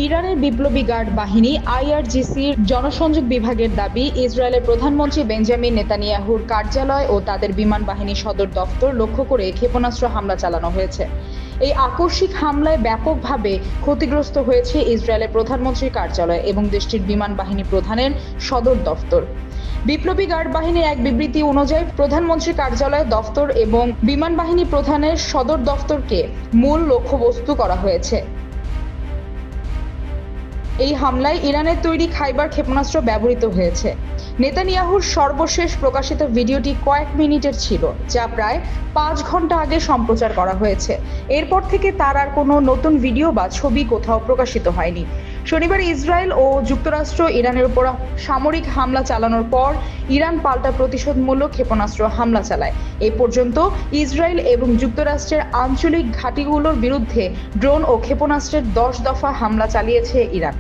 ইরানের বিপ্লবী গার্ড বাহিনী আইআরজিসির জনসংযোগ বিভাগের দাবি, ইসরায়েলের প্রধানমন্ত্রী বেঞ্জামিন নেতানিয়াহুর কার্যালয় ও তাদের বিমান বাহিনী সদর দফতর লক্ষ্য করে ক্ষেপণাস্ত্র হামলা চালানো হয়েছে। এই আকস্মিক হামলায় ব্যাপকভাবে ক্ষতিগ্রস্ত হয়েছে ইসরায়েলের প্রধানমন্ত্রীর কার্যালয় এবং দেশটির বিমান বাহিনী প্রধানের সদর দফতর। বিপ্লবী গার্ড বাহিনীর এক বিবৃতি অনুযায়ী প্রধানমন্ত্রীর কার্যালয়, দফতর এবং বিমান বাহিনী প্রধানের সদর দফতরকে মূল লক্ষ্যবস্তু করা হয়েছে। এই হামলায় ইরানের তৈরি খাইবার ক্ষেপণাস্ত্র ব্যবহৃত হয়েছে। নেতানিয়াহুর সর্বশেষ প্রকাশিত ভিডিওটি কয়েক মিনিটের ছিল, যা প্রায় 5 ঘন্টা আগে সম্প্রচার করা হয়েছে। এরপর থেকে তার আর কোনো নতুন ভিডিও বা ছবি কোথাও প্রকাশিত হয়নি। শনিবার ইসরায়েল ও যুক্তরাষ্ট্র ইরানের উপর সামরিক হামলা চালানোর পর ইরান পাল্টা প্রতিশোধমূলক ক্ষেপণাস্ত্র হামলা চালায়। এ পর্যন্ত ইসরায়েল এবং যুক্তরাষ্ট্রের আঞ্চলিক ঘাঁটিগুলোর বিরুদ্ধে ড্রোন ও ক্ষেপণাস্ত্রের 10 দফা হামলা চালিয়েছে ইরান।